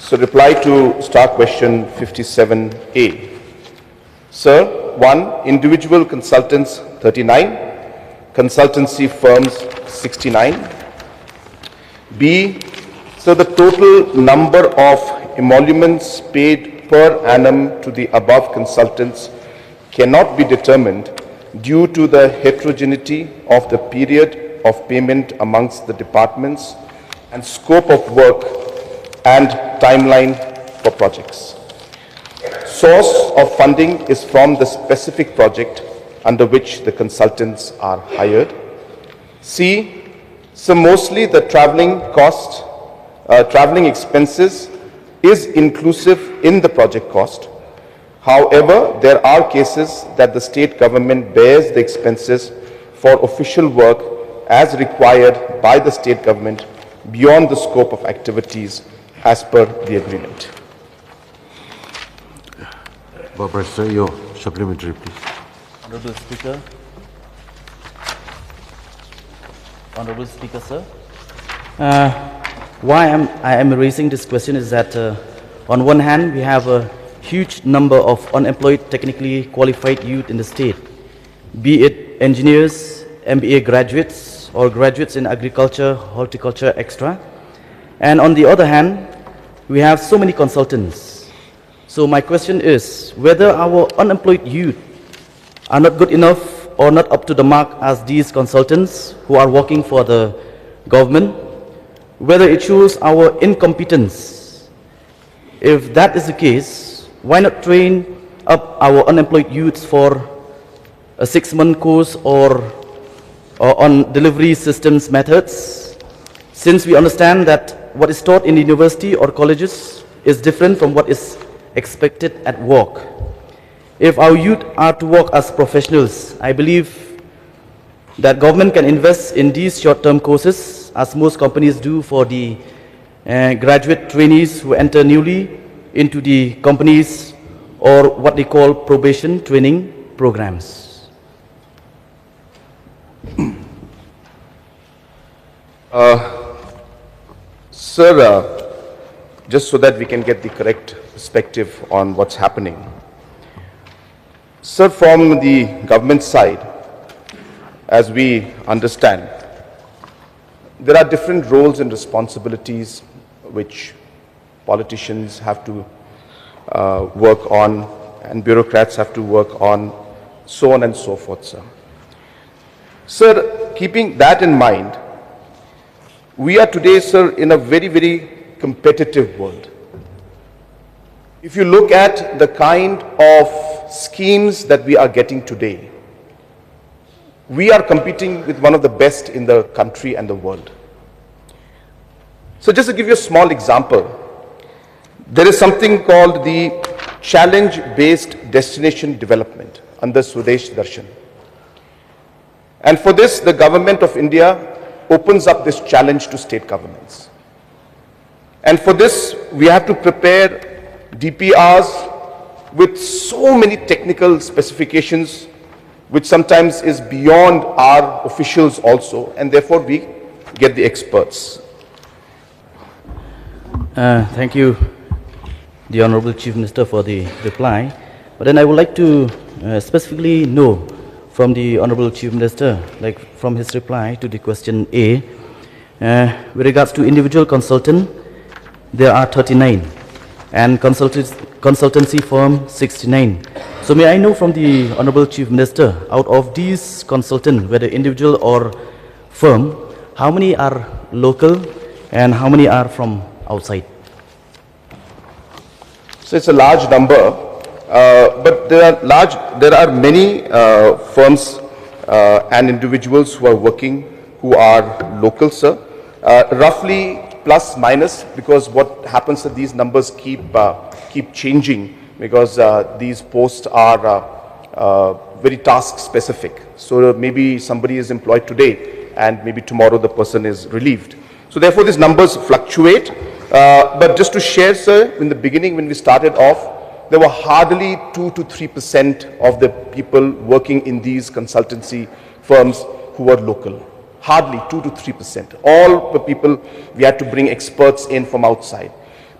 So reply to star question 57A. Sir, 1. Individual consultants 39, consultancy firms 69. B. So the total number of emoluments paid per annum to the above consultants cannot be determined due to the heterogeneity of the period of payment amongst the departments and scope of work and timeline for projects. Source of funding is from the specific project under which the consultants are hired. C. So mostly the traveling cost, traveling expenses is inclusive in the project cost. However, there are cases that the state government bears the expenses for official work as required by the state government beyond the scope of activities as per the agreement. Barbara, sir, your supplementary, please. Honorable Speaker. Honorable Speaker, sir. Why I am raising this question is that on one hand, we have a huge number of unemployed technically qualified youth in the state, be it engineers, MBA graduates, or graduates in agriculture, horticulture, etc. And on the other hand, we have so many consultants. So my question is whether our unemployed youth are not good enough or not up to the mark as these consultants who are working for the government, whether it shows our incompetence. If that is the case, why not train up our unemployed youths for a 6-month course or on delivery systems methods, since we understand that what is taught in university or colleges is different from what is expected at work. If our youth are to work as professionals, I believe that government can invest in these short-term courses, as most companies do for the graduate trainees who enter newly into the companies, or what they call probation training programs. Sir, just so that we can get the correct perspective on what's happening. Sir, from the government side, as we understand, there are different roles and responsibilities which politicians have to work on and bureaucrats have to work on, so on and so forth, sir. Sir, keeping that in mind, we are today, sir, in a very, very competitive world. If you look at the kind of schemes that we are getting today, we are competing with one of the best in the country and the world. So just to give you a small example, there is something called the challenge-based destination development under Swadesh Darshan. And for this, the government of India opens up this challenge to state governments. And for this, we have to prepare DPRs with so many technical specifications, which sometimes is beyond our officials also, and therefore we get the experts. Thank you, the Honorable Chief Minister, for the reply. But then I would like to specifically know from the Honorable Chief Minister, like from his reply to the question A, with regards to individual consultant, there are 39, and consultancy firm 69. So may I know from the Honorable Chief Minister, out of these consultants, whether individual or firm, how many are local and how many are from outside? So it's a large number, but there are many firms and individuals who are working who are local, sir. Roughly plus minus, because what happens that these numbers keep changing, because these posts are very task specific. So maybe somebody is employed today and maybe tomorrow the person is relieved. So therefore these numbers fluctuate. But just to share, sir, in the beginning when we started off, there were hardly 2 to 3% of the people working in these consultancy firms who were local. Hardly 2 to 3%. All the people, we had to bring experts in from outside.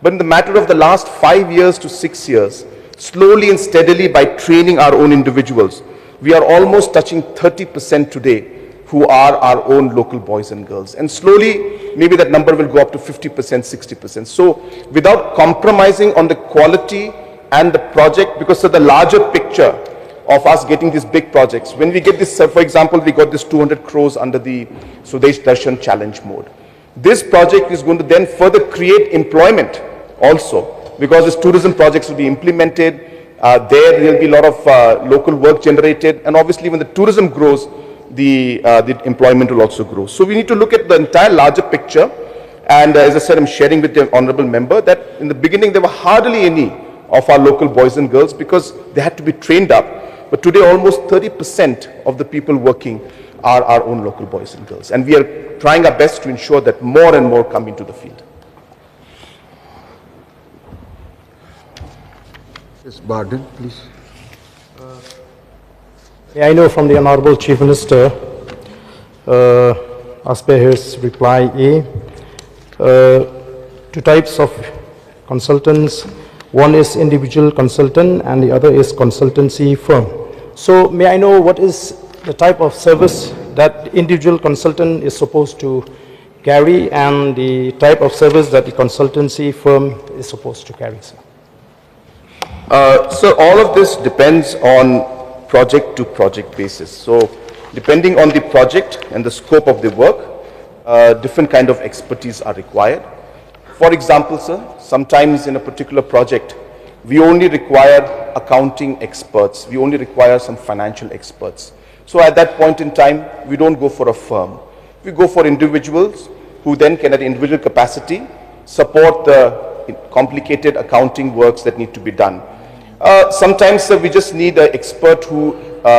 But in the matter of the last 5 years to 6 years, slowly and steadily by training our own individuals, we are almost touching 30% today who are our own local boys and girls. And slowly, maybe that number will go up to 50%, 60%. So without compromising on the quality and the project, because of the larger picture of us getting these big projects, when we get this, for example, we got this 200 crores under the Swadesh Darshan challenge mode. This project is going to then further create employment also, because these tourism projects will be implemented. There will be a lot of local work generated, and obviously when the tourism grows, the employment will also grow. So we need to look at the entire larger picture, and as I said, I'm sharing with the honorable member that in the beginning there were hardly any of our local boys and girls because they had to be trained up, but today almost 30% of the people working are our own local boys and girls, and we are trying our best to ensure that more and more come into the field. Yes, Barden, please. I know from the Honorable Chief Minister, as per his reply A, two types of consultants. One is individual consultant and the other is consultancy firm. So may I know what is the type of service that individual consultant is supposed to carry and the type of service that the consultancy firm is supposed to carry, sir? So all of this depends on project to project basis. So depending on the project and the scope of the work, different kind of expertise are required. For example, sir, sometimes in a particular project, we only require accounting experts. We only require some financial experts. So at that point in time, we don't go for a firm. We go for individuals who then can at individual capacity support the complicated accounting works that need to be done. Sometimes we just need an expert who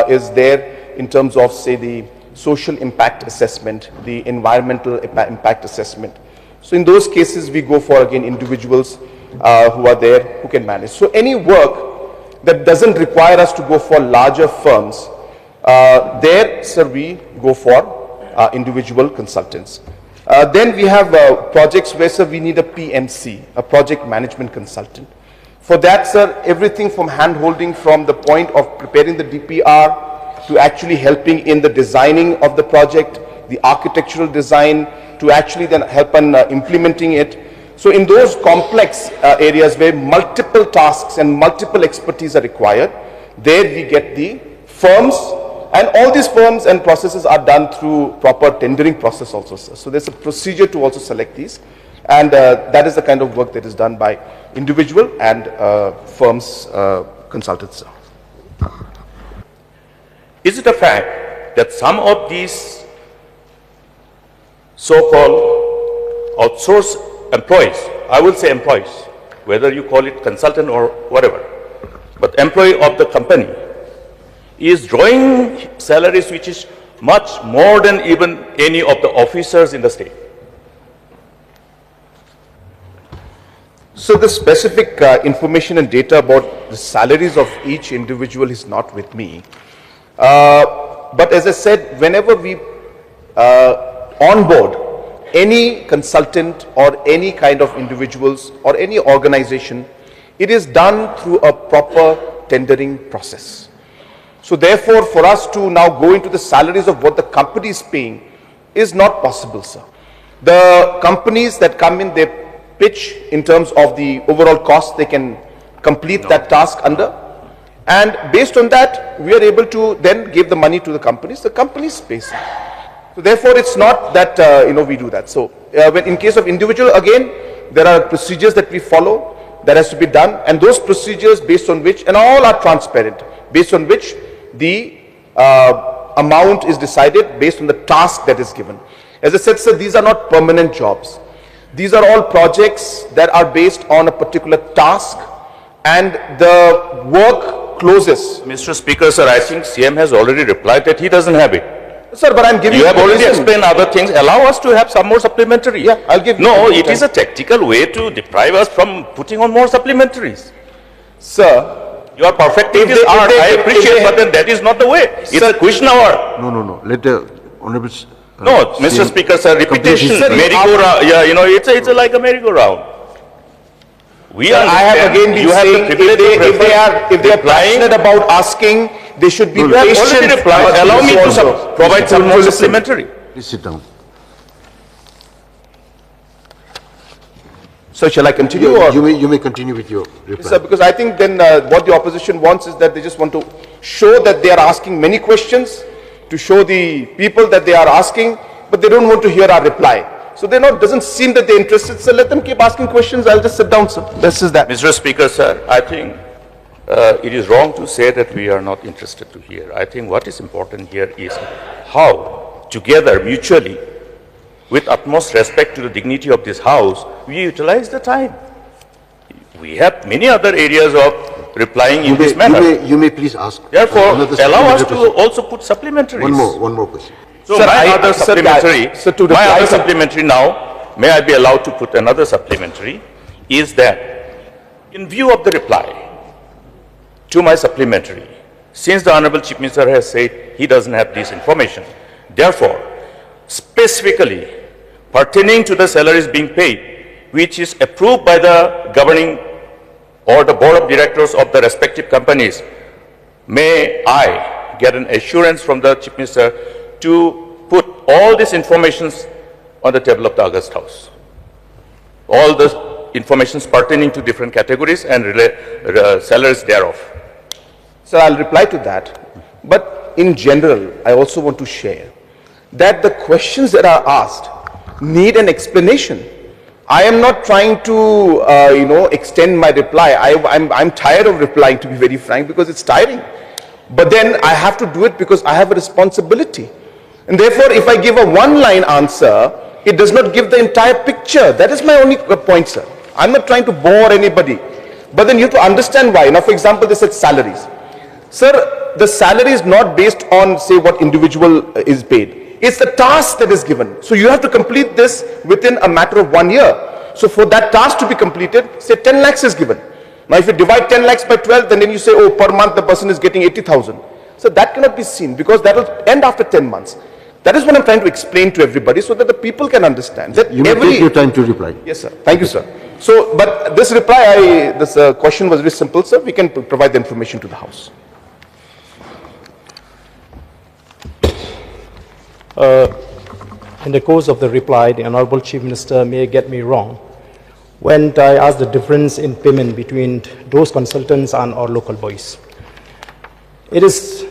is there in terms of, say, the social impact assessment, the environmental impact assessment. So in those cases, we go for, again, individuals who are there who can manage. So any work that doesn't require us to go for larger firms, there, sir, we go for individual consultants. Then we have projects where, sir, we need a PMC, a project management consultant. For that, sir, everything from hand-holding from the point of preparing the DPR to actually helping in the designing of the project, the architectural design, to actually then help on implementing it. So in those complex areas where multiple tasks and multiple expertise are required, there we get the firms, and all these firms and processes are done through proper tendering process also, sir. So there's a procedure to also select these. And that is the kind of work that is done by individual and firms, consultants. Is it a fact that some of these so-called outsourced employees, I will say employees, whether you call it consultant or whatever, but employee of the company is drawing salaries which is much more than even any of the officers in the state? So the specific information and data about the salaries of each individual is not with me. But as I said, whenever we onboard any consultant or any kind of individuals or any organization, it is done through a proper tendering process. So therefore, for us to now go into the salaries of what the company is paying is not possible, sir. The companies that come in, they pitch in terms of the overall cost they can complete that task under, and based on that we are able to then give the money to the companies pay. So therefore it's not that we do that. So when in case of individual, again there are procedures that we follow that has to be done, and those procedures based on which, and all are transparent, based on which the amount is decided based on the task that is given. As I said, sir, these are not permanent jobs. These are all projects that are based on a particular task, and the work closes. Mr. Speaker, sir, I think CM has already replied that he doesn't have it. Sir, but I'm giving you you have already reason. explained other things. Allow us to have some more supplementary. Yeah, I'll give you. No, it is a tactical way to deprive us from putting on more supplementaries. Sir, you are perfecting this art. I appreciate, but then that is not the way. It's a question hour. No. Let the honorable. No, Mr. Speaker, sir, repetition, merry-go-round. Yeah, it's like a merry-go-round. We Sir, I have understand again been you have the saying privilege of if they are replying. passionate about asking, they should be You have already patient. replied. Allow me to Also. provide some more Listen. supplementary. Please sit down. So shall I continue or? You may continue with your reply. Sir, because I think then what the opposition wants is that they just want to show that they are asking many questions, to show the people that they are asking, but they don't want to hear our reply. So doesn't seem that they're interested, so let them keep asking questions. I'll just sit down, sir. This is that. Mr. Speaker, sir, I think it is wrong to say that we are not interested to hear. I think what is important here is how, together, mutually, with utmost respect to the dignity of this House, we utilize the time. We have many other areas of replying in this manner. You may please ask. Therefore, another allow us supplementary to also put supplementaries. question. One more question. So Sir, my I- other sir, supplementary, sir, to my reply other to- supplementary now, may I be allowed to put another supplementary, is that in view of the reply to my supplementary, since the Honorable Chief Minister has said he doesn't have this information, therefore, specifically pertaining to the salaries being paid, which is approved by the governing or the board of directors of the respective companies, may I get an assurance from the Chief Minister to put all these informations on the table of the August House. All the informations pertaining to different categories and salaries thereof. Sir, I'll reply to that. But in general, I also want to share that the questions that are asked need an explanation. I am not trying to, extend my reply. I'm tired of replying, to be very frank, because it's tiring. But then I have to do it because I have a responsibility. And therefore, if I give a one-line answer, it does not give the entire picture. That is my only point, sir. I'm not trying to bore anybody. But then you have to understand why. Now, for example, they said salaries. Sir, the salary is not based on, say, what individual is paid. It's the task that is given. So you have to complete this within a matter of 1 year. So for that task to be completed, say 10 lakhs is given. Now if you divide 10 lakhs by 12, then you say, oh, per month the person is getting 80,000. So that cannot be seen because that will end after 10 months. That is what I'm trying to explain to everybody so that the people can understand that You may take your time to reply. Yes, sir. Thank you, sir. So, but this reply, this question was very simple, sir. We can provide the information to the House. In the course of the reply, the Honorable Chief Minister may get me wrong when I ask the difference in payment between those consultants and our local boys. It is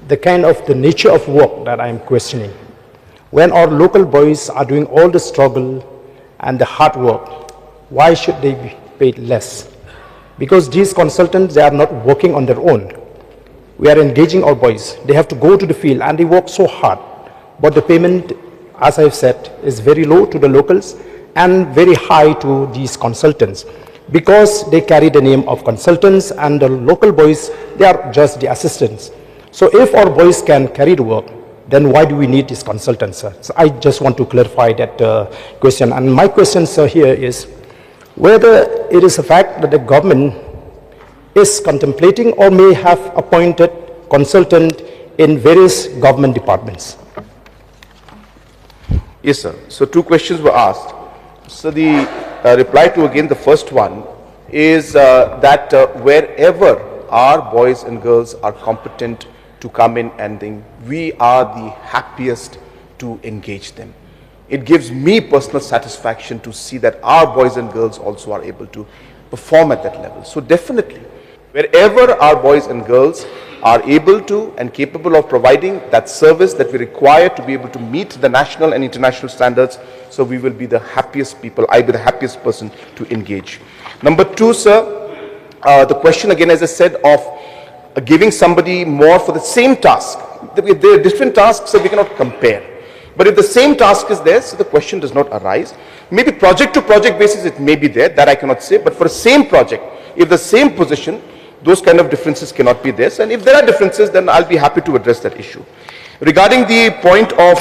the kind of the nature of work that I am questioning. When our local boys are doing all the struggle and the hard work, why should they be paid less? Because these consultants, they are not working on their own. We are engaging our boys. They have to go to the field and they work so hard. But the payment, as I've said, is very low to the locals and very high to these consultants because they carry the name of consultants and the local boys, they are just the assistants. So if our boys can carry the work, then why do we need these consultants, sir? So I just want to clarify that question. And my question, sir, here is whether it is a fact that the government is contemplating or may have appointed consultant in various government departments. Yes, sir. So two questions were asked. So the reply to again the first one is that wherever our boys and girls are competent to come in and think, we are the happiest to engage them. It gives me personal satisfaction to see that our boys and girls also are able to perform at that level. So definitely, wherever our boys and girls are able to and capable of providing that service that we require to be able to meet the national and international standards, so we will be the happiest people, I'll be the happiest person to engage. Number two, sir, the question again, as I said, of giving somebody more for the same task. There are different tasks, so we cannot compare. But if the same task is there, so the question does not arise. Maybe project to project basis, it may be there, that I cannot say, but for the same project, if the same position, those kind of differences cannot be there. And if there are differences, then I'll be happy to address that issue. Regarding the point of